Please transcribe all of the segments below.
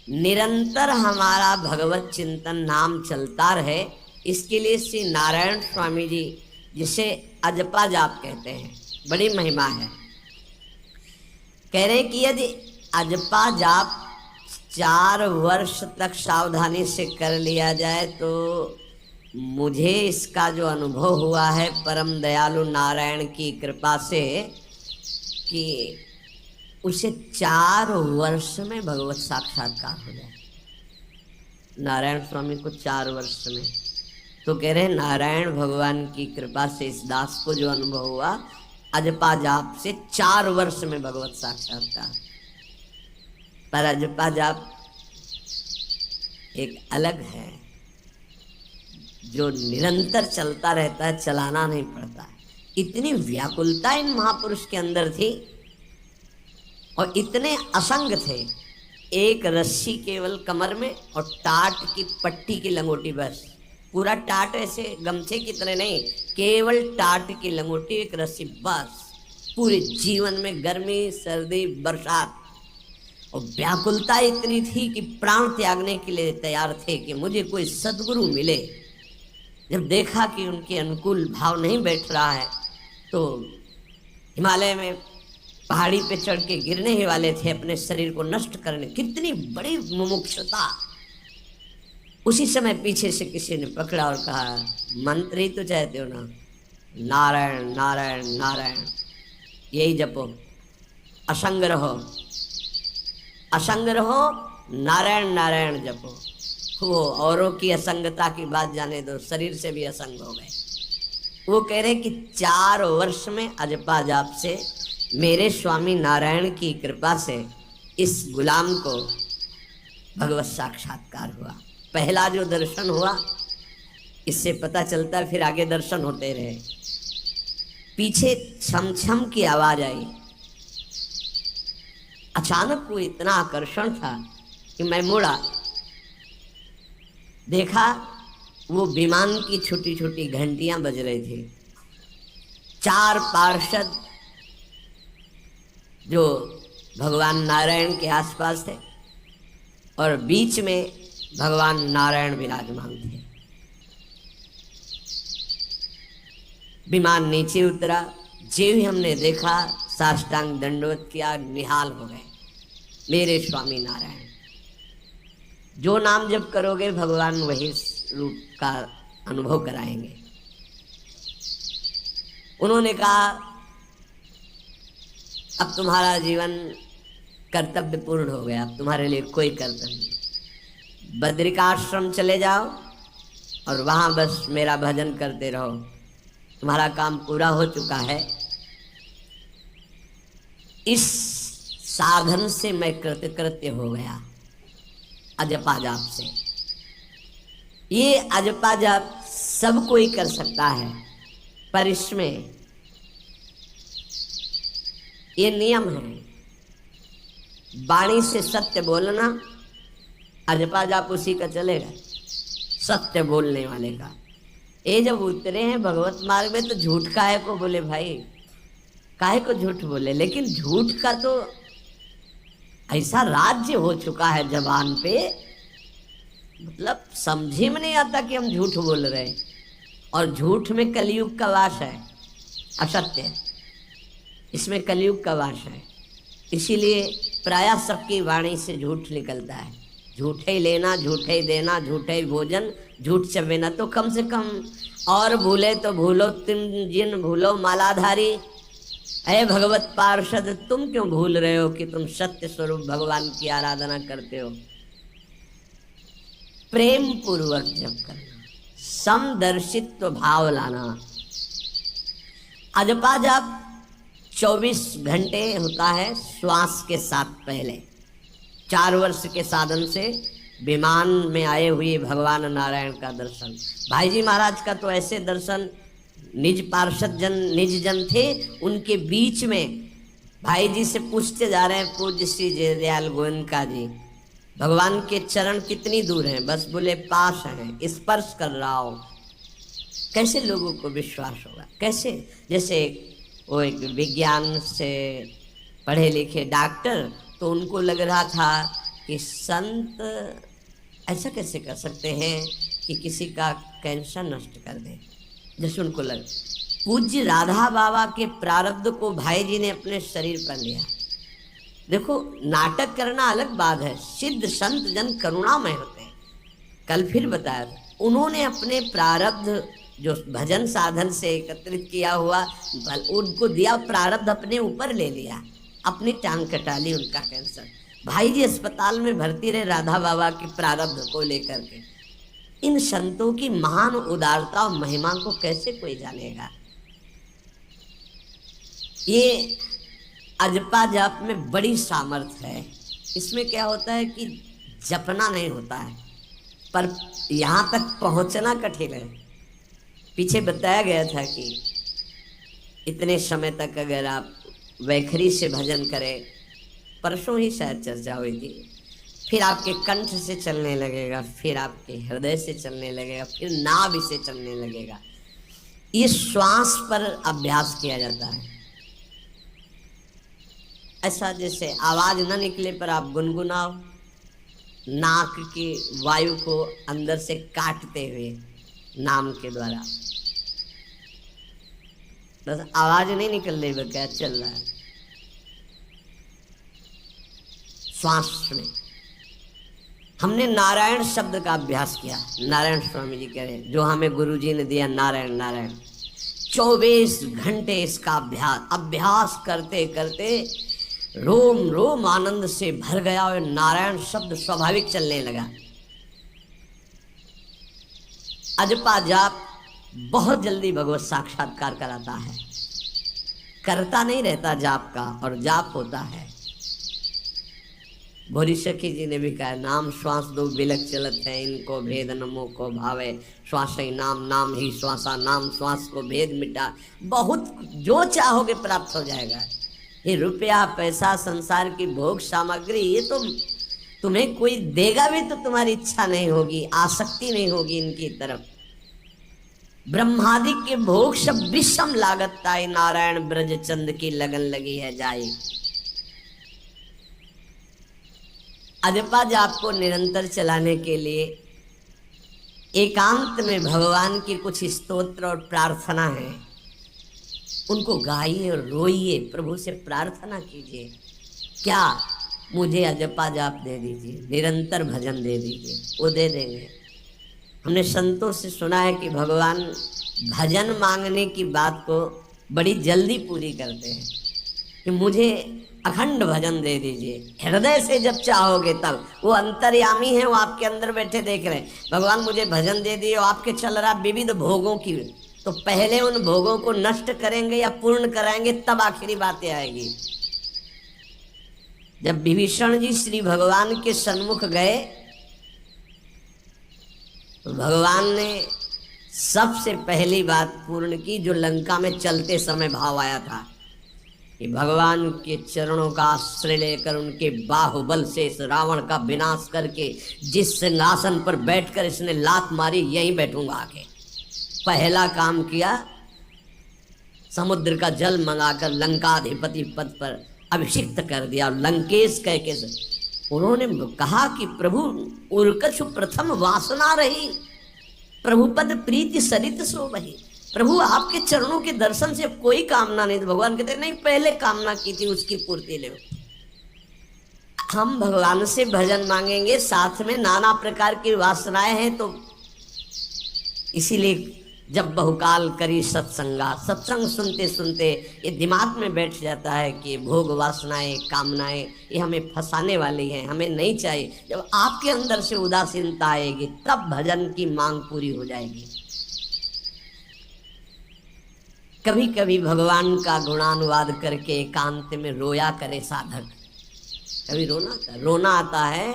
निरंतर हमारा भगवत चिंतन नाम चलता रहे, इसके लिए श्री नारायण स्वामी जी, जिसे अजपा जाप कहते हैं, बड़ी महिमा है। कह रहे कि यदि अजपा जाप 4 वर्ष तक सावधानी से कर लिया जाए तो मुझे इसका जो अनुभव हुआ है परम दयालु नारायण की कृपा से, कि उसे 4 वर्ष में भगवत साक्षात्कार हो जाए। नारायण स्वामी को 4 वर्ष में, तो कह रहे नारायण भगवान की कृपा से इस दास को जो अनुभव हुआ अजपा जाप से 4 वर्ष में भगवत साक्षात्कार। पर अजपा जाप एक अलग है, जो निरंतर चलता रहता है, चलाना नहीं पड़ता है। इतनी व्याकुलता इन महापुरुष के अंदर थी और इतने असंग थे। एक रस्सी केवल कमर में और टाट की पट्टी की लंगोटी, बस। पूरा टाट ऐसे गमछे की तरह नहीं, केवल टाट की लंगोटी, एक रस्सी, बस। पूरे जीवन में गर्मी सर्दी बरसात, और व्याकुलता इतनी थी कि प्राण त्यागने के लिए तैयार थे कि मुझे कोई सद्गुरु मिले। जब देखा कि उनके अनुकूल भाव नहीं बैठ रहा है तो हिमालय में पहाड़ी पे चढ़ के गिरने ही वाले थे, अपने शरीर को नष्ट करने। कितनी बड़ी मुमुक्षुता। उसी समय पीछे से किसी ने पकड़ा और कहा, मंत्र ही तो चाहते हो ना, नारायण नारायण नारायण, यही जपो, असंग रहो, असंग रहो, नारायण नारायण जपो। वो औरों की असंगता की बात जाने दो, शरीर से भी असंग हो गए। वो कह रहे कि 4 वर्ष में अजपा जाप से मेरे स्वामी नारायण की कृपा से इस गुलाम को भगवत साक्षात्कार हुआ। पहला जो दर्शन हुआ, इससे पता चलता है फिर आगे दर्शन होते रहे। पीछे छम छम की आवाज आई। अचानक वो इतना आकर्षण था कि मैं मुड़ा, देखा वो विमान की छोटी छोटी घंटियां बज रही थी। 4 पार्षद जो भगवान नारायण के आसपास थे और बीच में भगवान नारायण विराजमान थे। विमान नीचे उतरा, जो ही हमने देखा साष्टांग दंडवत किया, निहाल हो गए। मेरे स्वामी नारायण, जो नाम जप करोगे भगवान वही रूप का अनुभव कराएंगे। उन्होंने कहा, अब तुम्हारा जीवन कर्तव्य पूर्ण हो गया, अब तुम्हारे लिए कोई कर्तव्य नहीं। बद्रिकाश्रम चले जाओ और वहां बस मेरा भजन करते रहो, तुम्हारा काम पूरा हो चुका है। इस साधन से मैं कृतकृत्य हो गया, अजपा जाप से। ये अजपा जाप सब कोई कर सकता है, पर इसमें ये नियम है, वाणी से सत्य बोलना। अजपा जाप उसी का चलेगा, सत्य बोलने वाले का। ये जब उतरे हैं भगवत मार्ग में तो झूठ काहे को बोले भाई, काहे को झूठ बोले। लेकिन झूठ का तो ऐसा राज्य हो चुका है जबान पे, मतलब समझे में नहीं आता कि हम झूठ बोल रहे हैं। और झूठ में कलयुग का वास है, असत्य, इसमें कलयुग का वास है। इसीलिए प्रायः सबकी वाणी से झूठ निकलता है। झूठे लेना, झूठे देना, झूठे भोजन, झूठ चबेना। तो कम से कम और भूले तो भूलो तुम जिन भूलो मालाधारी। अरे भगवत पार्षद, तुम क्यों भूल रहे हो कि तुम सत्य स्वरूप भगवान की आराधना करते हो। प्रेम पूर्वक जप करना, समदर्शित्व भाव लाना। अजपा जाप 24 घंटे होता है श्वास के साथ। पहले 4 वर्ष के साधन से विमान में आए हुए भगवान नारायण का दर्शन। भाई जी महाराज का तो ऐसे दर्शन, निज पार्षद जन निज जन थे, उनके बीच में भाई जी से पूछते जा रहे हैं, पूज्य श्री जयदयाल गोयनका जी, भगवान के चरण कितनी दूर हैं? बस बोले पास हैं, स्पर्श कर रहा हो। कैसे लोगों को विश्वास होगा? कैसे? जैसे वो एक विज्ञान से पढ़े लिखे डॉक्टर, तो उनको लग रहा था कि संत ऐसा कैसे कर सकते हैं कि किसी का कैंसर नष्ट कर दे। जैसे उनको लग, पूज्य राधा बाबा के प्रारब्ध को भाई जी ने अपने शरीर पर लिया। देखो, नाटक करना अलग बात है, सिद्ध संत जन करुणामय होते हैं। कल फिर बताया था, उन्होंने अपने प्रारब्ध जो भजन साधन से एकत्रित किया हुआ उनको दिया, प्रारब्ध अपने ऊपर ले लिया, अपनी टांग कटा ली उनका कैंसर। भाई जी अस्पताल में भर्ती रहे राधा बाबा के प्रारब्ध को लेकर के। इन संतों की महान उदारता और महिमा को कैसे कोई जानेगा। ये अजपा जाप में बड़ी सामर्थ्य है। इसमें क्या होता है कि जपना नहीं होता है, पर यहाँ तक पहुँचना कठिन है। पीछे बताया गया था कि इतने समय तक अगर आप वैखरी से भजन करें, परसों ही शायद चर्चा हुई थी, फिर आपके कंठ से चलने लगेगा, फिर आपके हृदय से चलने लगेगा, फिर नाभि से चलने लगेगा। ये श्वास पर अभ्यास किया जाता है। ऐसा जैसे आवाज न निकले पर आप गुनगुनाओ, नाक की वायु को अंदर से काटते हुए नाम के द्वारा, बस आवाज नहीं निकल रही, वो क्या चल रहा है श्वास में। हमने नारायण शब्द का अभ्यास किया। नारायण स्वामी जी कह रहे, जो हमें गुरुजी ने दिया नारायण नारायण, 24 घंटे इसका अभ्यास करते करते रोम रोम आनंद से भर गया और नारायण शब्द स्वाभाविक चलने लगा। अजपा जाप बहुत जल्दी भगवत साक्षात्कार कराता है। करता नहीं रहता जाप का, और जाप होता है। भोरी सखी जी ने भी कहा, नाम श्वास दो बिलक चलत है, इनको भेद नमो को भावे, श्वास ही नाम नाम ही श्वासा, नाम श्वास को भेद मिटा। बहुत जो चाहोगे प्राप्त हो जाएगा। ये रुपया पैसा संसार की भोग सामग्री, ये तो तुम्हें कोई देगा भी तो तुम्हारी इच्छा नहीं होगी, आसक्ति नहीं होगी इनकी तरफ। ब्रह्मादि के भोग सब विषम लागत ताई, नारायण ब्रज चंद की लगन लगी है जाई। अजपा जाप को निरंतर चलाने के लिए एकांत में भगवान की कुछ स्तोत्र और प्रार्थना है, उनको गाइए और रोइए, प्रभु से प्रार्थना कीजिए। क्या मुझे अजपा जाप दे दीजिए, निरंतर भजन दे दीजिए, वो दे देंगे। हमने संतों से सुना है कि भगवान भजन मांगने की बात को बड़ी जल्दी पूरी करते हैं, कि मुझे अखंड भजन दे दीजिए, हृदय से जब चाहोगे तब। वो अंतर्यामी है, वो आपके अंदर बैठे देख रहे हैं। भगवान मुझे भजन दे दिए, आपके चल रहा विविध भोगों की, तो पहले उन भोगों को नष्ट करेंगे या पूर्ण कराएंगे, तब आखिरी बातें आएगी। जब विभीषण जी श्री भगवान के सन्मुख गए, तो भगवान ने सबसे पहली बात पूर्ण की, जो लंका में चलते समय भाव आया था, कि भगवान के चरणों का आश्रय लेकर उनके बाहुबल से इस रावण का विनाश करके जिस सिंहासन पर बैठकर इसने लात मारी, यहीं बैठूंगा आके। पहला काम किया, समुद्र का जल मंगाकर लंकाधिपति पद पर अभिषिक्त कर दिया। लंकेश कह के उन्होंने कहा कि प्रभु उर्कछु प्रथम वासना रही, प्रभु पद प्रीति सरित सो बही। प्रभु आपके चरणों के दर्शन से कोई कामना नहीं। तो भगवान कहते नहीं, पहले कामना की थी उसकी पूर्ति ले। हम भगवान से भजन मांगेंगे, साथ में नाना प्रकार की वासनाएं हैं, तो इसीलिए जब बहुकाल करी सत्संगा, सत्संग सुनते सुनते ये दिमाग में बैठ जाता है कि भोग वासनाएं कामनाएं ये हमें फंसाने वाली हैं, हमें नहीं चाहिए। जब आपके अंदर से उदासीनता आएगी, तब भजन की मांग पूरी हो जाएगी। कभी कभी भगवान का गुणानुवाद करके एकांत में रोया करे साधक। कभी रोना आता है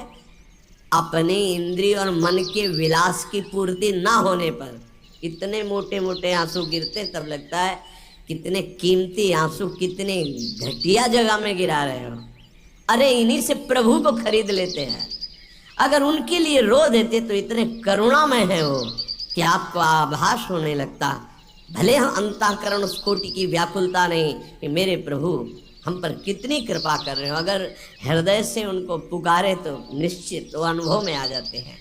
अपने इंद्रिय और मन के विलास की पूर्ति ना होने पर। इतने मोटे मोटे आंसू गिरते, तब लगता है कितने कीमती आंसू कितने घटिया जगह में गिरा रहे हो। अरे इन्हीं से प्रभु को खरीद लेते हैं। अगर उनके लिए रो देते तो इतने करुणामय है वो कि आपको आभास होने लगता। भले हम अंतःकरण उस कोटि की व्याकुलता नहीं कि मेरे प्रभु हम पर कितनी कृपा कर रहे हो। अगर हृदय से उनको पुकारे तो निश्चित वो अनुभव में आ जाते हैं।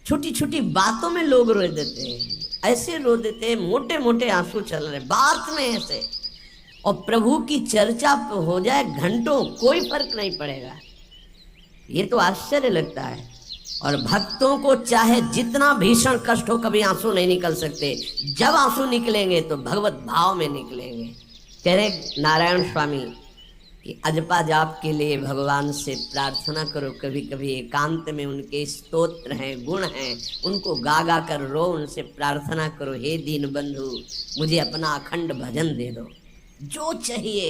छोटी छोटी बातों में लोग रो देते हैं, ऐसे रो देते हैं, मोटे मोटे आंसू चल रहे बात में ऐसे। और प्रभु की चर्चा हो जाए घंटों, कोई फर्क नहीं पड़ेगा। ये तो आश्चर्य लगता है। और भक्तों को चाहे जितना भीषण कष्ट हो, कभी आंसू नहीं निकल सकते। जब आंसू निकलेंगे तो भगवत भाव में निकलेंगे। कह रहे नारायण स्वामी कि अजपा जाप के लिए भगवान से प्रार्थना करो। कभी कभी एकांत में उनके स्तोत्र हैं, गुण हैं, उनको गा गा कर रो, उनसे प्रार्थना करो, हे दीन बंधु मुझे अपना अखंड भजन दे दो। जो चाहिए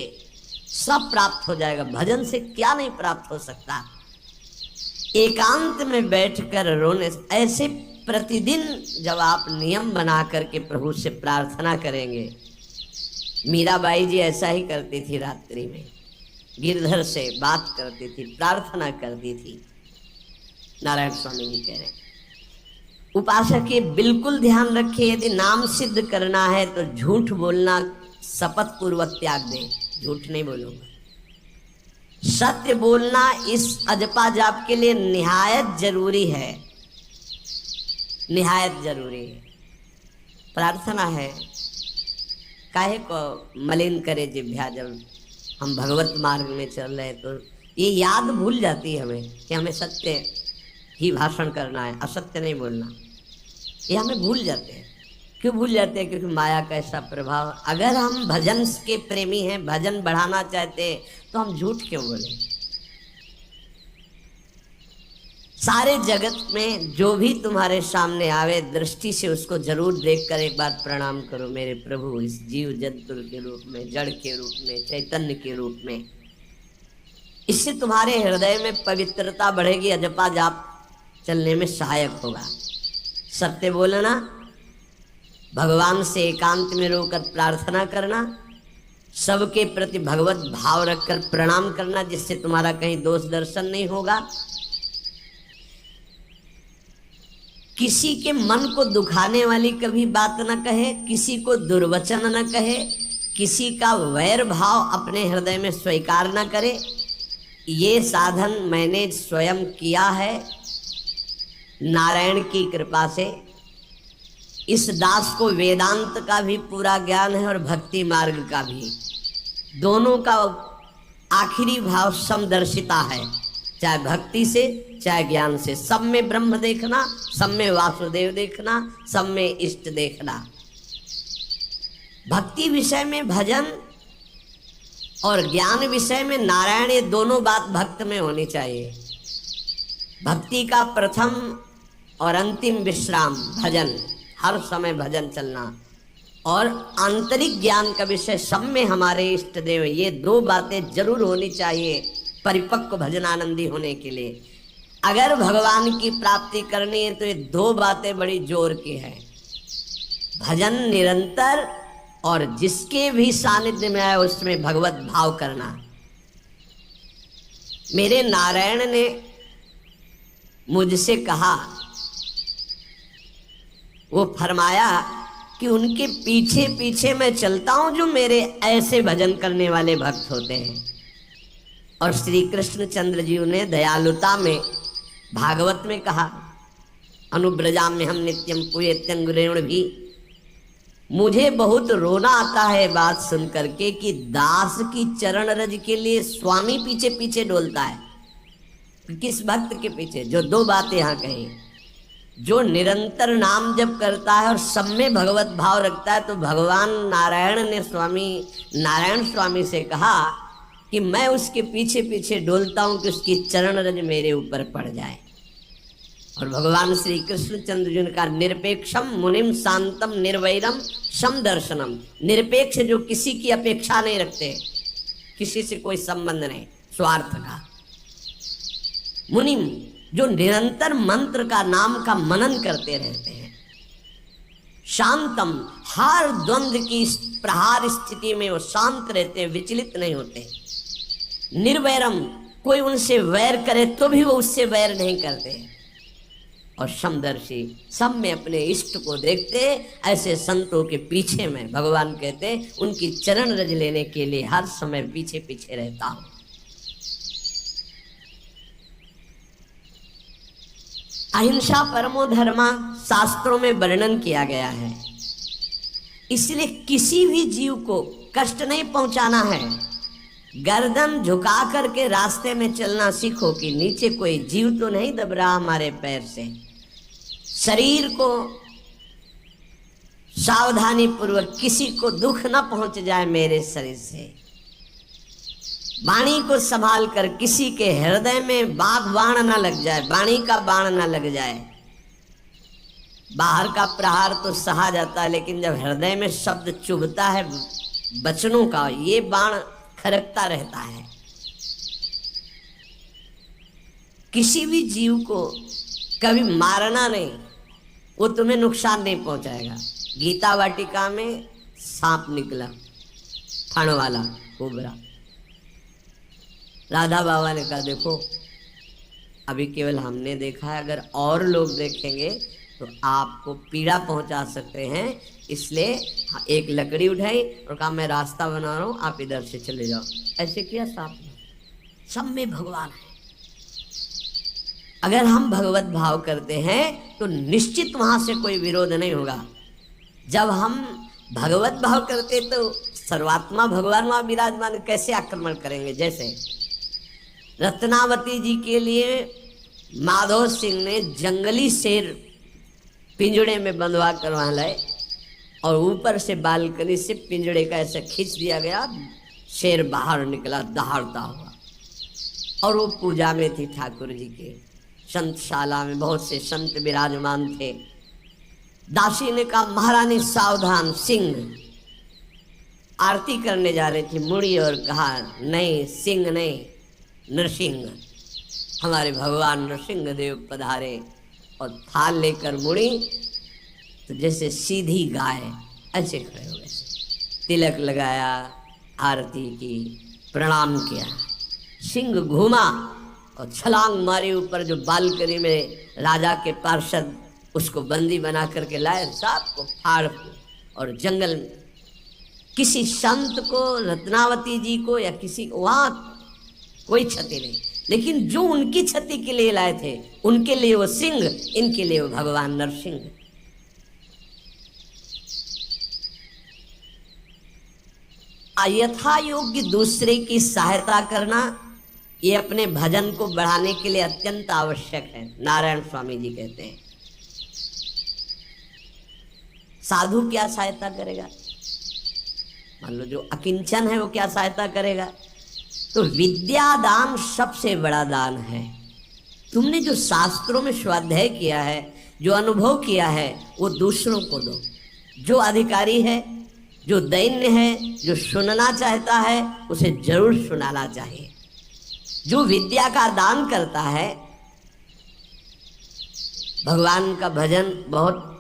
सब प्राप्त हो जाएगा। भजन से क्या नहीं प्राप्त हो सकता। एकांत में बैठकर रोने ऐसे प्रतिदिन जब आप नियम बना करके प्रभु से प्रार्थना करेंगे। मीराबाई जी ऐसा ही करती थी, रात्रि में गिरधर से बात करती थी, प्रार्थना करती थी। नारायण स्वामी जी कह रहे उपासक ये बिल्कुल ध्यान रखिए, यदि नाम सिद्ध करना है तो झूठ बोलना शपथ पूर्वक त्याग दें। झूठ नहीं बोलूंगा, सत्य बोलना इस अजपा जाप के लिए निहायत जरूरी है, निहायत जरूरी है। प्रार्थना है, काहे को मलिन करे जिह्वा। जब हम भगवत मार्ग में चल रहे हैं तो ये याद भूल जाती है हमें कि हमें सत्य ही भाषण करना है, असत्य नहीं बोलना। ये हमें भूल जाते हैं। क्यों भूल जाते हैं? क्योंकि माया का ऐसा प्रभाव। अगर हम भजन के प्रेमी हैं, भजन बढ़ाना चाहते हैं, तो हम झूठ क्यों बोलें? सारे जगत में जो भी तुम्हारे सामने आवे, दृष्टि से उसको जरूर देखकर एक बार प्रणाम करो। मेरे प्रभु इस जीव जंतु के रूप में, जड़ के रूप में, चैतन्य के रूप में। इससे तुम्हारे हृदय में पवित्रता बढ़ेगी, अजपा जाप चलने में सहायक होगा। सत्य बोलना, भगवान से एकांत में रोकर प्रार्थना करना, सबके प्रति भगवत भाव रखकर प्रणाम करना, जिससे तुम्हारा कहीं दोष दर्शन नहीं होगा। किसी के मन को दुखाने वाली कभी बात न कहे, किसी को दुर्वचन न कहे, किसी का वैर भाव अपने हृदय में स्वीकार न करे। ये साधन मैंने स्वयं किया है नारायण की कृपा से। इस दास को वेदांत का भी पूरा ज्ञान है और भक्ति मार्ग का भी, दोनों का आखिरी भाव समदर्शिता है, चाहे भक्ति से चाहे ज्ञान से। सब में ब्रह्म देखना, सब में वासुदेव देखना, सब में इष्ट देखना। भक्ति विषय में भजन और ज्ञान विषय में नारायण, ये दोनों बात भक्त में होनी चाहिए। भक्ति का प्रथम और अंतिम विश्राम भजन, हर समय भजन चलना, और आंतरिक ज्ञान का विषय सब में हमारे इष्ट देव। ये दो बातें जरूर होनी चाहिए परिपक्व भजनानंदी होने के लिए। अगर भगवान की प्राप्ति करनी है तो ये दो बातें बड़ी जोर की है। भजन निरंतर, और जिसके भी सानिध्य में आए उसमें भगवत भाव करना। मेरे नारायण ने मुझसे कहा, वो फरमाया कि उनके पीछे पीछे मैं चलता हूं जो मेरे ऐसे भजन करने वाले भक्त होते हैं। और श्री कृष्ण चंद्र जी ने दयालुता में भागवत में कहा, अनुब्रजा में हम नित्यम पुयत्यंगुरेण भी। मुझे बहुत रोना आता है बात सुन करके कि दास की चरण रज के लिए स्वामी पीछे पीछे डोलता है। किस भक्त के पीछे? जो दो बातें यहाँ कही, जो निरंतर नाम जप करता है और सब में भगवत भाव रखता है। तो भगवान नारायण ने स्वामी नारायण स्वामी से कहा कि मैं उसके पीछे पीछे डोलता हूं कि उसकी चरण रज मेरे ऊपर पड़ जाए। और भगवान श्री कृष्ण चंद्र जी का निरपेक्षम मुनिम शांतम निर्वैरम समदर्शनम, निरपेक्ष जो किसी की अपेक्षा नहीं रखते, किसी से कोई संबंध नहीं स्वार्थ का। मुनिम जो निरंतर मंत्र का, नाम का मनन करते रहते हैं। शांतम, हर द्वंद्व की प्रहार स्थिति में वो शांत रहते हैं, विचलित नहीं होते। निर्वैरम, कोई उनसे वैर करे तो भी वो उससे वैर नहीं करते। और समदर्शी, सब में अपने इष्ट को देखते। ऐसे संतों के पीछे में भगवान कहते उनकी चरण रज लेने के लिए हर समय पीछे पीछे रहता हूं। अहिंसा परमो धर्मा शास्त्रों में वर्णन किया गया है, इसलिए किसी भी जीव को कष्ट नहीं पहुंचाना है। गर्दन झुका करके रास्ते में चलना सीखो कि नीचे कोई जीव तो नहीं दब रहा हमारे पैर से। शरीर को सावधानी पूर्वक, किसी को दुख न पहुंच जाए मेरे शरीर से। वाणी को संभाल कर, किसी के हृदय में बाण न लग जाए, वाणी का बाण न लग जाए। बाहर का प्रहार तो सहा जाता है, लेकिन जब हृदय में शब्द चुभता है वचनों का, ये बाण खरकता रहता है। किसी भी जीव को कभी मारना नहीं, वो तुम्हें नुकसान नहीं पहुंचाएगा। गीता वाटिका में सांप निकला, फण वाला कोबरा। राधा बाबा ने कहा देखो अभी केवल हमने देखा है, अगर और लोग देखेंगे तो आपको पीड़ा पहुंचा सकते हैं, इसलिए एक लकड़ी उठाई और कहा मैं रास्ता बना रहा हूं, आप इधर से चले जाओ। ऐसे किया सांप ने। सब में भगवान है। अगर हम भगवत भाव करते हैं तो निश्चित वहां से कोई विरोध नहीं होगा। जब हम भगवत भाव करते तो सर्वात्मा भगवान वहां विराजमान, कैसे आक्रमण करेंगे। जैसे रत्नावती जी के लिए माधव सिंह ने जंगली शेर पिंजड़े में बंधवा कर वहां लाए, और ऊपर से बालकनी से पिंजड़े का ऐसे खींच दिया गया, शेर बाहर निकला दहाड़ता हुआ। और वो पूजा में थी ठाकुर जी के संतशाला में, बहुत से संत विराजमान थे। दासी ने कहा महारानी सावधान, सिंह। आरती करने जा रही थी मुड़ी और कहा नहीं सिंह नहीं, नरसिंह, हमारे भगवान नरसिंह देव पधारे। और थाल लेकर मुड़ी तो जैसे सीधी गाय ऐसे खड़े हो गए, तिलक लगाया, आरती की, प्रणाम किया। सिंह घूमा और छलांग मारी ऊपर, जो बालकनी में राजा के पार्षद उसको बंदी बना करके लाए, सांप को फाड़ और जंगल में। किसी संत को, रत्नावती जी को या किसी को वहां कोई क्षति नहीं, लेकिन जो उनकी क्षति के लिए लाए थे उनके लिए वो सिंह, इनके लिए वो भगवान नरसिंह। यथा योग्य दूसरे की सहायता करना, ये अपने भजन को बढ़ाने के लिए अत्यंत आवश्यक है। नारायण स्वामी जी कहते हैं साधु क्या सहायता करेगा, मान लो जो अकिंचन है वो क्या सहायता करेगा। तो विद्या दान सबसे बड़ा दान है। तुमने जो शास्त्रों में स्वाध्याय किया है, जो अनुभव किया है, वो दूसरों को दो। जो अधिकारी है, जो दैन्य है, जो सुनना चाहता है, उसे जरूर सुनाना चाहिए। जो विद्या का दान करता है, भगवान का भजन बहुत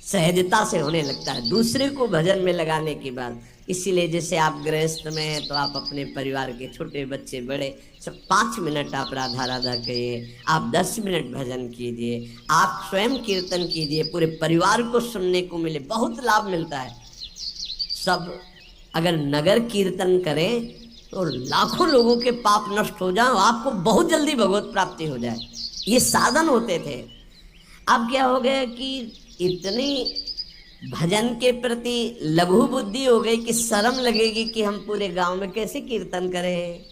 सहजता से होने लगता है दूसरे को भजन में लगाने की बात। इसीलिए जैसे आप गृहस्थ में हैं तो आप अपने परिवार के छोटे बच्चे बड़े सब 5 मिनट आप राधा राधा कहिए, आप 10 मिनट भजन कीजिए, आप स्वयं कीर्तन कीजिए, पूरे परिवार को सुनने को मिले, बहुत लाभ मिलता है। सब अगर नगर कीर्तन करें तो लाखों लोगों के पाप नष्ट हो जाए, आपको बहुत जल्दी भगवत प्राप्ति हो जाए। ये साधन होते थे। अब क्या हो गया कि इतनी भजन के प्रति लघु बुद्धि हो गई कि शर्म लगेगी कि हम पूरे गांव में कैसे कीर्तन करें।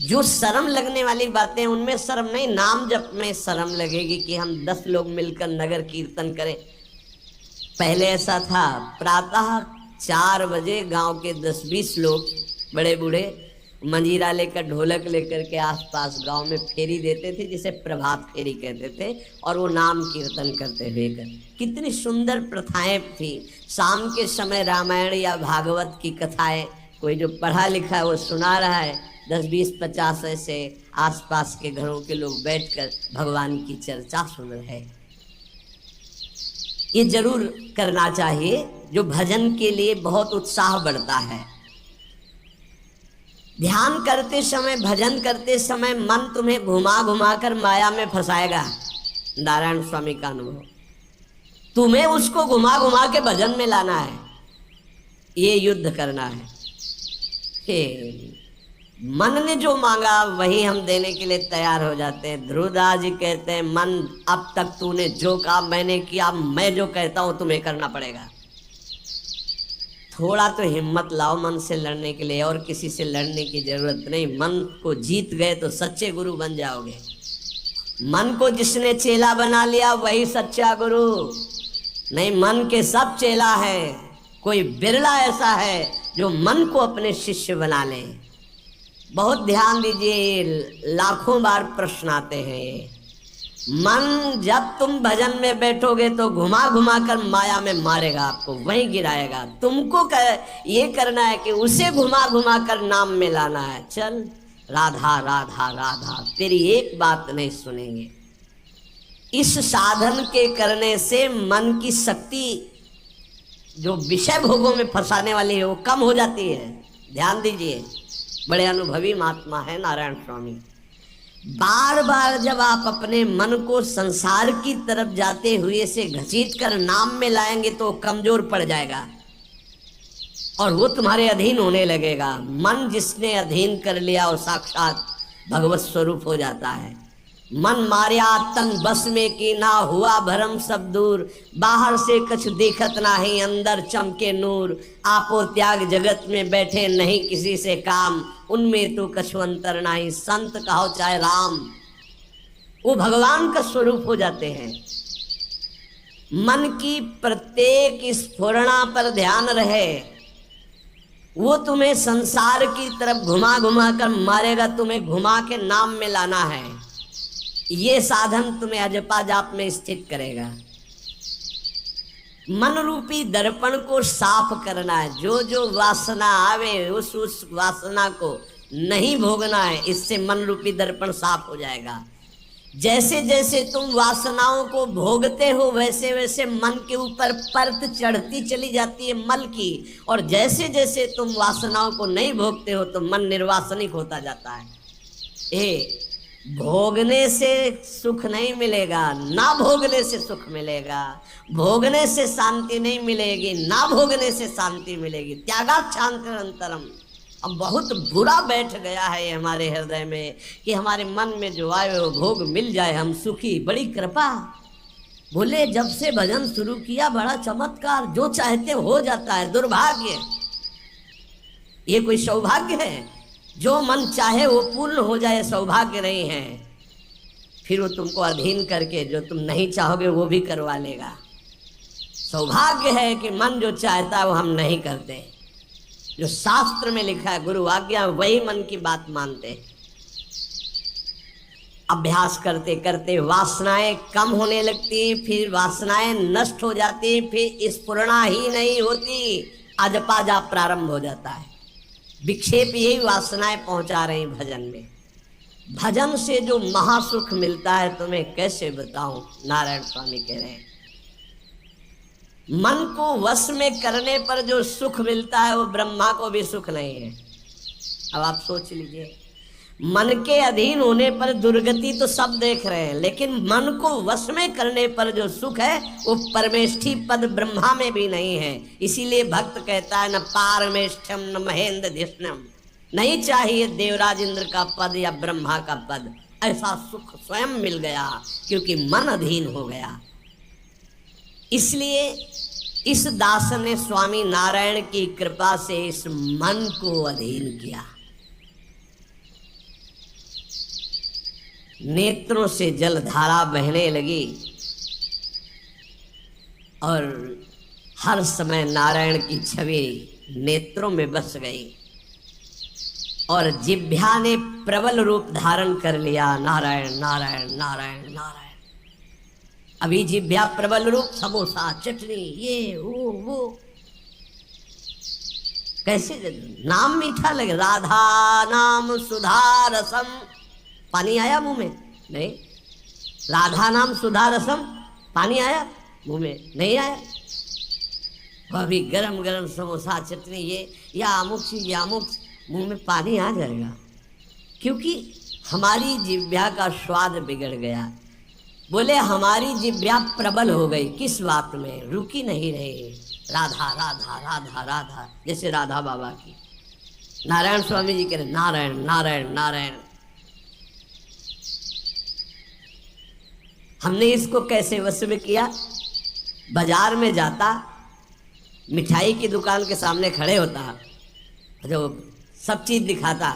जो शर्म लगने वाली बातें उनमें शर्म नहीं, नाम जप में शर्म लगेगी कि हम 10 लोग मिलकर नगर कीर्तन करें। पहले ऐसा था, प्रातः 4 बजे गांव के 10-20 लोग बड़े बूढ़े मंजीरा लेकर, ढोलक लेकर के आसपास गांव में फेरी देते थे, जिसे प्रभात फेरी कहते थे, और वो नाम कीर्तन करते हुए कितनी सुंदर प्रथाएं थी। शाम के समय रामायण या भागवत की कथाएं, कोई जो पढ़ा लिखा है वो सुना रहा है, 10, 20, 50 ऐसे आसपास के घरों के लोग बैठकर भगवान की चर्चा सुन रहे हैं। ये जरूर करना चाहिए, जो भजन के लिए बहुत उत्साह बढ़ता है। ध्यान करते समय, भजन करते समय मन तुम्हें घुमा घुमा कर माया में फंसाएगा। नारायण स्वामी का अनुभव। तुम्हें उसको घुमा घुमा के भजन में लाना है, ये युद्ध करना है। मन ने जो मांगा वही हम देने के लिए तैयार हो जाते हैं। ध्रुवदास जी कहते हैं, मन अब तक तूने जो काम मैंने किया, मैं जो कहता हूं तुम्हें करना पड़ेगा। थोड़ा तो हिम्मत लाओ मन से लड़ने के लिए, और किसी से लड़ने की जरूरत नहीं। मन को जीत गए तो सच्चे गुरु बन जाओगे। मन को जिसने चेला बना लिया वही सच्चा गुरु नहीं। मन के सब चेला है, कोई बिरला ऐसा है जो मन को अपने शिष्य बना ले। बहुत ध्यान दीजिए, लाखों बार प्रश्न आते हैं ये। मन जब तुम भजन में बैठोगे तो घुमा घुमा कर माया में मारेगा, आपको वहीं गिराएगा। तुमको ये करना है कि उसे घुमा घुमा कर नाम में लाना है। चल राधा राधा राधा, तेरी एक बात नहीं सुनेंगे। इस साधन के करने से मन की शक्ति जो विषय भोगों में फंसाने वाली है वो कम हो जाती है। ध्यान दीजिए, बड़े अनुभवी महात्मा है नारायण स्वामी। बार बार जब आप अपने मन को संसार की तरफ जाते हुए से घसीट कर नाम में लाएंगे तो कमजोर पड़ जाएगा और वो तुम्हारे अधीन होने लगेगा। मन जिसने अधीन कर लिया वो साक्षात भगवत स्वरूप हो जाता है। मन मारिया तन बस में की ना, हुआ भरम सब दूर। बाहर से कुछ दिखत नाही, अंदर चमके नूर। आपो त्याग जगत में बैठे नहीं किसी से काम, उनमें तो कछु अंतर नाही, संत कहो चाहे राम। वो भगवान का स्वरूप हो जाते हैं। मन की प्रत्येक स्फुरणा पर ध्यान रहे, वो तुम्हें संसार की तरफ घुमा घुमा कर मारेगा, तुम्हें घुमा के नाम में लाना है। ये साधन तुम्हें अजपा जाप में स्थित करेगा। मन रूपी दर्पण को साफ करना है। जो जो वासना आवे उस वासना को नहीं भोगना है, इससे मन रूपी दर्पण साफ हो जाएगा। जैसे जैसे तुम वासनाओं को भोगते हो वैसे वैसे मन के ऊपर परत चढ़ती चली जाती है मल की, और जैसे जैसे तुम वासनाओं को नहीं भोगते हो तो मन निर्वासनिक होता जाता है। भोगने से सुख नहीं मिलेगा, ना भोगने से सुख मिलेगा। भोगने से शांति नहीं मिलेगी, ना भोगने से शांति मिलेगी। त्यागात् शांतिरंतरम। अब बहुत बुरा बैठ गया है ये हमारे हृदय में कि हमारे मन में जो आए वो भोग मिल जाए, हम सुखी। बड़ी कृपा। बोले जब से भजन शुरू किया बड़ा चमत्कार, जो चाहते हो जाता है। दुर्भाग्य, ये कोई सौभाग्य है? जो मन चाहे वो पूर्ण हो जाए सौभाग्य नहीं है। फिर वो तुमको अधीन करके जो तुम नहीं चाहोगे वो भी करवा लेगा। सौभाग्य है कि मन जो चाहता है वो हम नहीं करते। जो शास्त्र में लिखा है गुरु आज्ञा, वही मन की बात मानते। अभ्यास करते करते वासनाएं कम होने लगती, फिर वासनाएं नष्ट हो जाती, फिर स्फुरणा ही नहीं होती, अजपा जाप प्रारंभ हो जाता है। विक्षेप यही वासनाएं पहुंचा रही भजन में। भजन से जो महासुख मिलता है तुम्हें कैसे बताऊं, नारायण स्वामी कह रहे हैं। मन को वश में करने पर जो सुख मिलता है वो ब्रह्मा को भी सुख नहीं है। अब आप सोच लीजिए, मन के अधीन होने पर दुर्गति तो सब देख रहे हैं, लेकिन मन को वश में करने पर जो सुख है वो परमेष्ठी पद ब्रह्मा में भी नहीं है। इसीलिए भक्त कहता है न पारमेष्ठ्यम न महेंद्र धिष्णम, नहीं चाहिए देवराज इंद्र का पद या ब्रह्मा का पद। ऐसा सुख स्वयं मिल गया क्योंकि मन अधीन हो गया। इसलिए इस दास ने स्वामी नारायण की कृपा से इस मन को अधीन किया। नेत्रों से जलधारा बहने लगी और हर समय नारायण की छवि नेत्रों में बस गई और जिह्वा ने प्रबल रूप धारण कर लिया। नारायण नारायण नारायण नारायण। अभी जिह्वा प्रबल रूप, समोसा चटनी ये वो कैसे नाम मीठा लगे। राधा नाम सुधा रसम, पानी आया मुंह में? नहीं। राधा नाम सुधा रसम, पानी आया मुंह में? नहीं आया। वह भी गरम गरम समोसा चटनी ये या अमुक चीज या अमुक, मुंह में पानी आ जाएगा क्योंकि हमारी जिह्वा का स्वाद बिगड़ गया। बोले हमारी जिह्वा प्रबल हो गई, किस बात में, रुकी नहीं रही, राधा राधा राधा राधा, जैसे राधा बाबा की। नारायण स्वामी जी कह रहे नारायण नारायण नारायण। हमने इसको कैसे वश में किया? बाजार में जाता, मिठाई की दुकान के सामने खड़े होता, जो सब चीज दिखाता,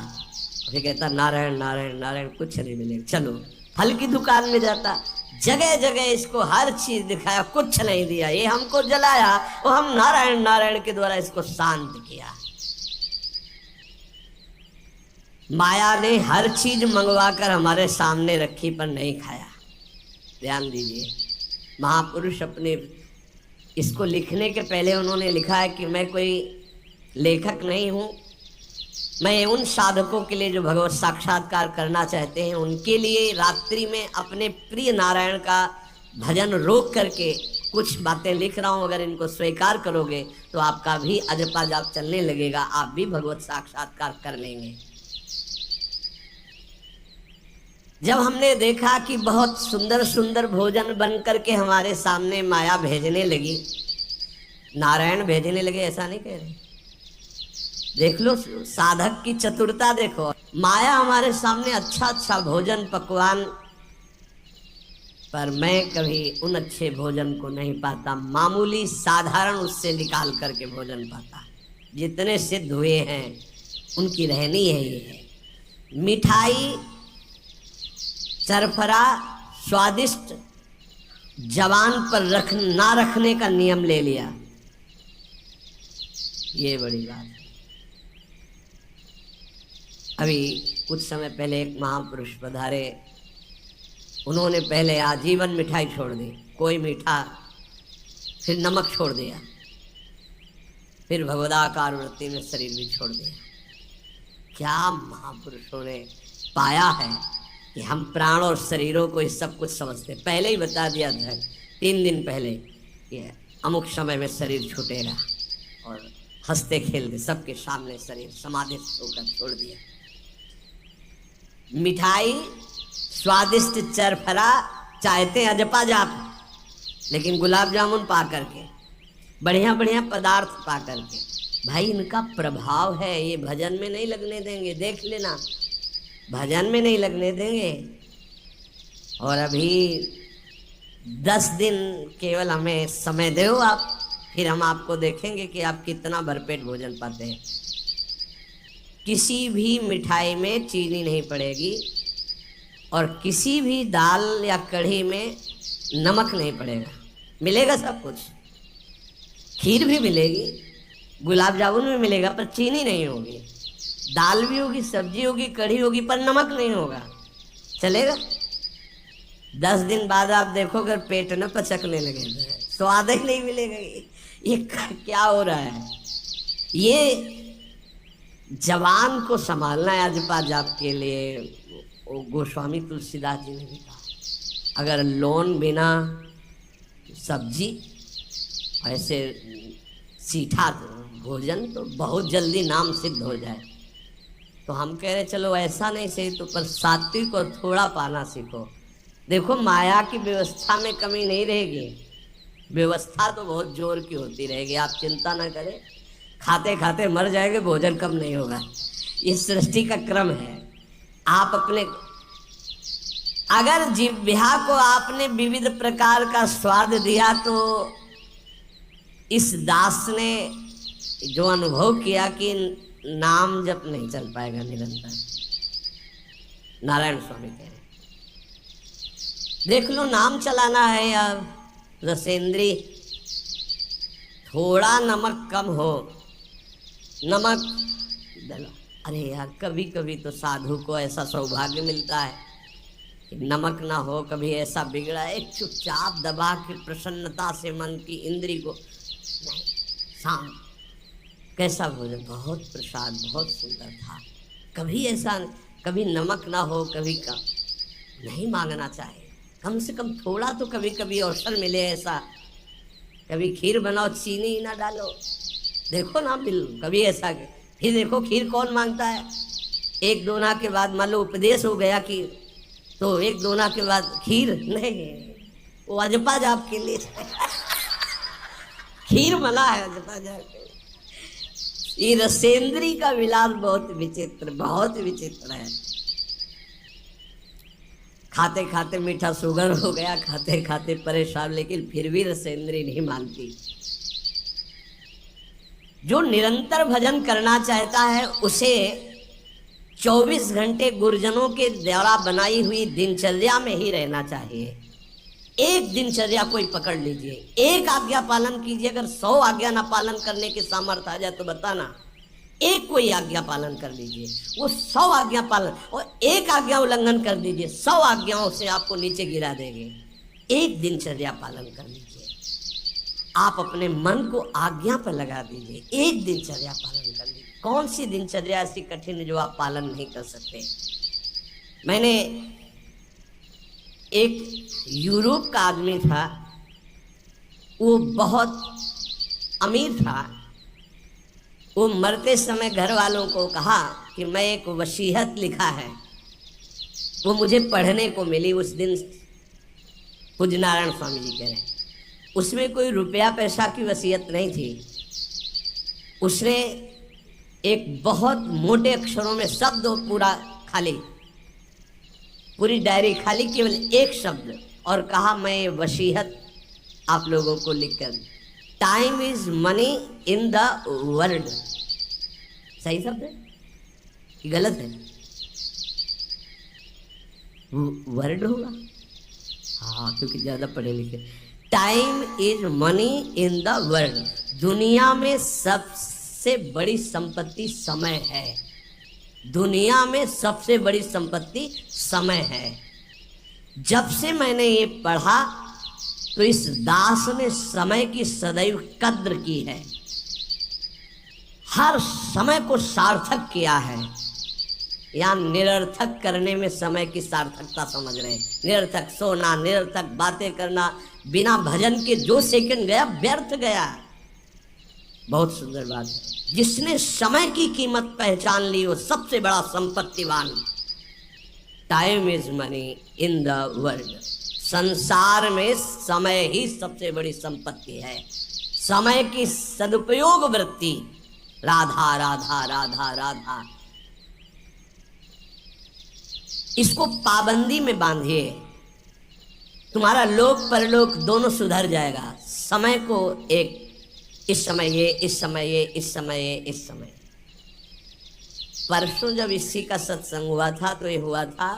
फिर कहता नारायण नारायण नारायण, कुछ नहीं मिलेगा, चलो। फल की दुकान में जाता, जगह जगह इसको हर चीज दिखाया, कुछ नहीं दिया, ये हमको जलाया, और हम नारायण नारायण के द्वारा इसको शांत किया। माया ने हर चीज मंगवाकर हमारे सामने रखी पर नहीं खाया। ध्यान दीजिए, महापुरुष अपने इसको लिखने के पहले उन्होंने लिखा है कि मैं कोई लेखक नहीं हूं, मैं उन साधकों के लिए जो भगवत साक्षात्कार करना चाहते हैं उनके लिए रात्रि में अपने प्रिय नारायण का भजन रोक करके कुछ बातें लिख रहा हूं। अगर इनको स्वीकार करोगे तो आपका भी अजपा जाप चलने लगेगा, आप भी भगवत साक्षात्कार कर लेंगे। जब हमने देखा कि बहुत सुंदर सुंदर भोजन बन करके हमारे सामने माया भेजने लगी, नारायण भेजने लगे, ऐसा नहीं कह रहे, देख लो साधक की चतुरता देखो। माया हमारे सामने अच्छा अच्छा भोजन पकवान, पर मैं कभी उन अच्छे भोजन को नहीं पाता, मामूली साधारण उससे निकाल करके भोजन पाता। जितने सिद्ध हुए हैं उनकी रहनी है ये है। मिठाई चरफरा स्वादिष्ट जवान पर ना रखने का नियम ले लिया, ये बड़ी बात है। अभी कुछ समय पहले एक महापुरुष पधारे, उन्होंने पहले आजीवन मिठाई छोड़ दी, कोई मीठा, फिर नमक छोड़ दिया, फिर भगवदाकार वृत्ति में शरीर भी छोड़ दिया। क्या महापुरुषों ने पाया है कि हम प्राण और शरीरों को इस सब कुछ समझते, पहले ही बता दिया था 3 दिन पहले कि अमुक समय में शरीर छूटेगा, और हंसते खेलते सबके सामने शरीर समाधिस्थ होकर छोड़ दिया। मिठाई स्वादिष्ट चरफरा चाहते अजपा जाप, लेकिन गुलाब जामुन पा करके, बढ़िया बढ़िया पदार्थ पा करके, भाई इनका प्रभाव है, ये भजन में नहीं लगने देंगे, देख लेना, भजन में नहीं लगने देंगे। और अभी 10 दिन केवल हमें समय दो आप, फिर हम आपको देखेंगे कि आप कितना भरपेट भोजन पाते हैं। किसी भी मिठाई में चीनी नहीं पड़ेगी, और किसी भी दाल या कढ़ी में नमक नहीं पड़ेगा, मिलेगा सब कुछ। खीर भी मिलेगी, गुलाब जामुन भी मिलेगा, पर चीनी नहीं होगी। दाल भी होगी, सब्जी होगी, कढ़ी होगी, पर नमक नहीं होगा, चलेगा। 10 दिन बाद आप देखो अगर पेट न पचकने लगे तो स्वाद ही नहीं मिलेगा। ये क्या हो रहा है? ये जवान को संभालना है अजपा जाप के लिए। वो गोस्वामी तुलसीदास जी ने भी कहा, अगर लोन बिना सब्जी ऐसे सीठा भोजन तो बहुत जल्दी नाम सिद्ध हो जाए। तो हम कह रहे चलो ऐसा नहीं सही तो, पर सात्विक को थोड़ा पाना सीखो। देखो माया की व्यवस्था में कमी नहीं रहेगी, व्यवस्था तो बहुत जोर की होती रहेगी, आप चिंता ना करें। खाते खाते मर जाएंगे, भोजन कम नहीं होगा, ये सृष्टि का क्रम है। आप अपने अगर जिह्वा को आपने विविध प्रकार का स्वाद दिया, तो इस दास ने जो अनुभव किया कि नाम जप नहीं चल पाएगा निरंतर। नारायण स्वामी कह रहे देख लो, नाम चलाना है या रसेंद्री, थोड़ा नमक कम हो, नमक डलो। अरे यार, कभी कभी तो साधु को ऐसा सौभाग्य मिलता है कि नमक ना हो, कभी ऐसा बिगड़ा है, चुपचाप दबा के प्रसन्नता से मन की इंद्री को नहीं, शांत, कैसा भोजन, बहुत प्रसाद, बहुत सुंदर था। कभी ऐसा, कभी नमक ना हो, कभी कम नहीं मांगना चाहिए, कम से कम थोड़ा तो कभी कभी अवसर मिले ऐसा। कभी खीर बनाओ, चीनी ना डालो, देखो ना बिल, कभी ऐसा। फिर देखो खीर कौन मांगता है? 1-2 ना के बाद मान लो उपदेश हो गया कि तो एक दोना के बाद खीर नहीं, वो अजपा जाप के लिए खीर मना है अजपा जाप के लिए। ये रसेंद्री का विलास बहुत विचित्र है। खाते खाते मीठा शुगर हो गया, खाते खाते परेशान, लेकिन फिर भी रसेंद्री नहीं मानती। जो निरंतर भजन करना चाहता है उसे 24 घंटे गुरुजनों के द्वारा बनाई हुई दिनचर्या में ही रहना चाहिए। एक दिनचर्या कोई पकड़ लीजिए, एक आज्ञा पालन कीजिए। अगर 100 आज्ञा ना पालन करने की सामर्थ्य आ जाए तो बताना, एक कोई आज्ञा पालन कर लीजिए। वो 100 आज्ञा पालन, और एक आज्ञा उल्लंघन कर दीजिए, 100 आज्ञाओं से आपको नीचे गिरा देंगे। एक दिनचर्या पालन कर लीजिए। आप अपने मन को आज्ञा पर लगा दीजिए, एक दिनचर्या पालन कर लीजिए। कौन सी दिनचर्या ऐसी कठिन जो आप पालन नहीं कर सकते? मैंने एक यूरोप का आदमी था, वो बहुत अमीर था। वो मरते समय घर वालों को कहा कि मैं एक वसीयत लिखा है, वो मुझे पढ़ने को मिली उस दिन। पूज्य नारायण स्वामी जी कह रहे हैं, उसमें कोई रुपया पैसा की वसीयत नहीं थी। उसने एक बहुत मोटे अक्षरों में शब्द पूरा खाली, पूरी डायरी खाली, केवल एक शब्द, और कहा मैं ये वसीयत आप लोगों को लिखकर, time is money in the world. सही शब्द है कि गलत है? वर्ड होगा, हाँ, क्योंकि ज्यादा पढ़े लिखे। Time is money in the world. दुनिया में सबसे बड़ी संपत्ति समय है। दुनिया में सबसे बड़ी संपत्ति समय है। जब से मैंने ये पढ़ा तो इस दास ने समय की सदैव कद्र की है, हर समय को सार्थक किया है। या निरर्थक करने में समय की सार्थकता समझ रहे हैं। निरर्थक सोना, निरर्थक बातें करना, बिना भजन के जो सेकंड गया व्यर्थ गया। बहुत सुंदर बात है। जिसने समय की कीमत पहचान ली वो सबसे बड़ा संपत्तिवान। Time is money in the world. संसार में समय ही सबसे बड़ी संपत्ति है। समय की सदुपयोग वृत्ति, राधा राधा राधा राधा, इसको पाबंदी में बांधिए, तुम्हारा लोक परलोक दोनों सुधर जाएगा। समय को एक, इस समय ये, इस समय ये, इस समय ये, इस समय। परसों जब इसी का सत्संग हुआ था तो ये हुआ था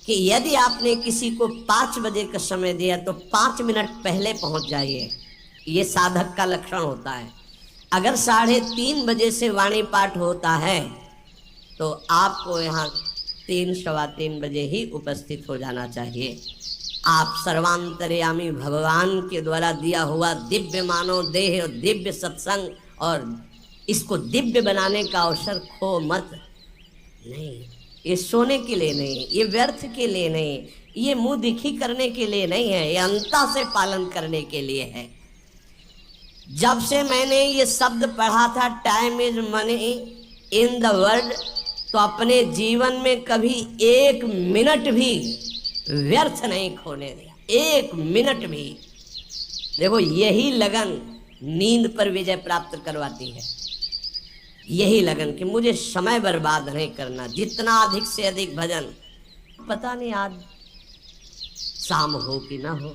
कि यदि आपने किसी को 5 बजे का समय दिया तो 5 मिनट पहले पहुंच जाइए। ये साधक का लक्षण होता है। अगर 3:30 बजे से वाणी पाठ होता है तो आपको यहाँ 3 सवा 3 बजे ही उपस्थित हो जाना चाहिए। आप सर्वांतर्यामी भगवान के द्वारा दिया हुआ दिव्य मानव देह और दिव्य सत्संग और इसको दिव्य बनाने का अवसर खो मत। नहीं, ये सोने के लिए नहीं, ये व्यर्थ के लिए नहीं, ये मुंह दिखी करने के लिए नहीं है, ये अंता से पालन करने के लिए है। जब से मैंने ये शब्द पढ़ा था time is money in the world, तो अपने जीवन में कभी 1 मिनट भी व्यर्थ नहीं खोने दिया। 1 मिनट भी। देखो, यही लगन नींद पर विजय प्राप्त करवाती है। यही लगन कि मुझे समय बर्बाद नहीं करना, जितना अधिक से अधिक भजन। पता नहीं आज शाम हो कि ना हो,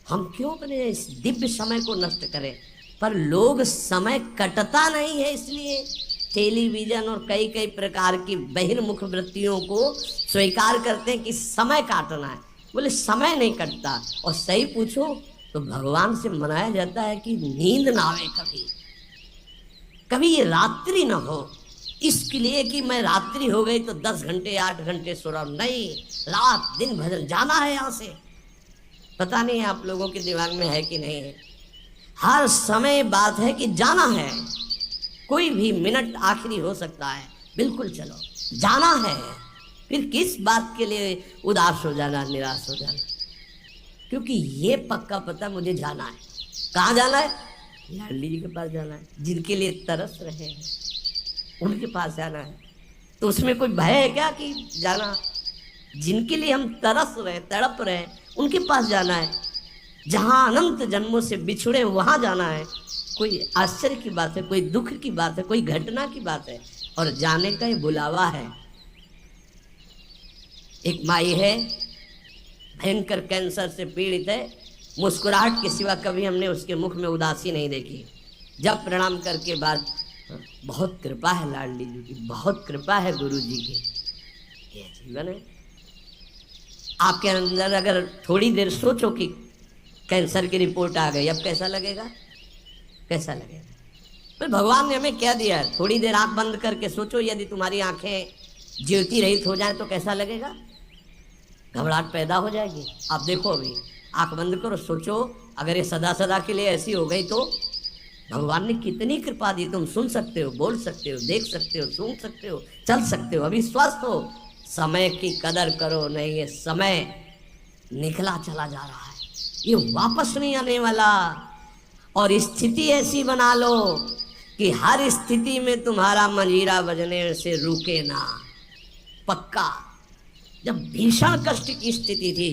हम क्यों अपने इस दिव्य समय को नष्ट करें। पर लोग समय कटता नहीं है, इसलिए टेलीविजन और कई कई प्रकार की बहिर्मुख वृत्तियों को स्वीकार करते हैं कि समय काटना है। बोले समय नहीं कटता। और सही पूछो तो भगवान से मनाया जाता है कि नींद ना आवे, कभी ये रात्रि ना हो, इसके लिए कि मैं रात्रि हो गई तो 10 घंटे 8 घंटे सो रहा हूं। नहीं, रात दिन भजन जाना है यहाँ से। पता नहीं आप लोगों के दिमाग में है कि नहीं है। हर समय बात है कि जाना है। कोई भी मिनट आखिरी हो सकता है, बिल्कुल चलो, जाना है। फिर किस बात के लिए उदास हो जाना, निराश हो जाना। क्योंकि ये पक्का पता मुझे जाना है। कहाँ जाना है? लाडली जी के पास जाना है, जिनके लिए तरस रहे हैं उनके पास जाना है। तो उसमें कोई भय है क्या कि जाना? जिनके लिए हम तरस रहे, तड़प रहे, उनके पास जाना है। जहां अनंत जन्मों से बिछुड़े वहां जाना है। कोई आश्चर्य की बात है, कोई दुख की बात है, कोई घटना की बात है, और जाने का ही बुलावा है। एक माई है, भयंकर कैंसर से पीड़ित है, मुस्कुराहट के सिवा कभी हमने उसके मुख में उदासी नहीं देखी। जब प्रणाम करके बाद, बहुत कृपा है लाडली जी की, बहुत कृपा है गुरु जी की, ये जीवन है। आपके अंदर अगर थोड़ी देर सोचो कि कैंसर की रिपोर्ट आ गई, अब कैसा लगेगा? कैसा लगेगा? पर भगवान ने हमें क्या दिया है? थोड़ी देर आंख बंद करके सोचो, यदि तुम्हारी आंखें ज्योति रहित हो जाए तो कैसा लगेगा? घबराहट पैदा हो जाएगी। आप देखो, अभी आंख बंद करो, सोचो, अगर ये सदा सदा के लिए ऐसी हो गई तो भगवान ने कितनी कृपा दी। तुम सुन सकते हो, बोल सकते हो, देख सकते हो, सूंघ सकते हो, चल सकते हो, अभी स्वस्थ हो। समय की कदर करो, नहीं ये समय निकला चला जा रहा है, ये वापस नहीं आने वाला। और स्थिति ऐसी बना लो कि हर स्थिति में तुम्हारा मंजीरा बजने से रुके ना। पक्का जब भीषण कष्ट की स्थिति थी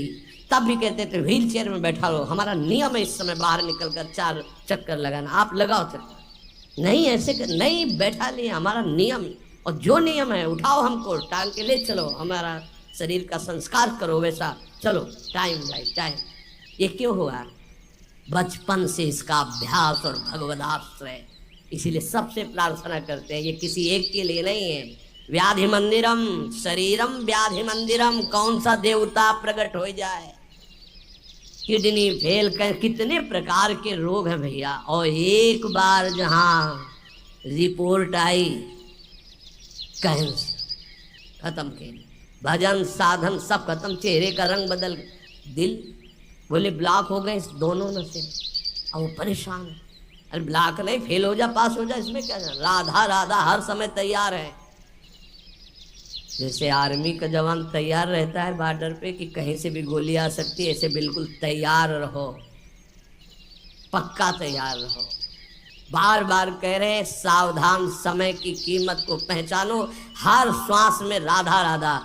तब भी कहते थे व्हील चेयर में बैठा लो, हमारा नियम है इस समय बाहर निकलकर 4 चक्कर लगाना, आप लगाओ चक्कर। नहीं ऐसे नहीं बैठा लिया, हमारा नियम, और जो नियम है उठाओ, हमको टांग के ले चलो, हमारा शरीर का संस्कार करो वैसा, चलो टाइम बाई टाइम। ये क्यों हुआ? बचपन से इसका अभ्यास और भगवदाश्रय। इसीलिए सबसे प्रार्थना करते हैं, ये किसी एक के लिए नहीं है। व्याधि मंदिरम शरीरम व्याधि मंदिरम, कौन सा देवता प्रकट हो जाए? किडनी फेल कर, कितने प्रकार के रोग हैं भैया, और एक बार जहां रिपोर्ट आई कैंसर, खत्म के भजन साधन सब खत्म, चेहरे का रंग बदल, दिल बोले ब्लॉक हो गए दोनों में से, अब वो परेशान है। अरे ब्लॉक नहीं, फेल हो जा, पास हो जा, इसमें क्या है? राधा राधा हर समय तैयार है। जैसे आर्मी का जवान तैयार रहता है बॉर्डर पे कि कहीं से भी गोली आ सकती है, ऐसे बिल्कुल तैयार रहो, पक्का तैयार रहो। बार बार कह रहे हैं सावधान, समय की कीमत को पहचानो, हर श्वास में राधा राधा।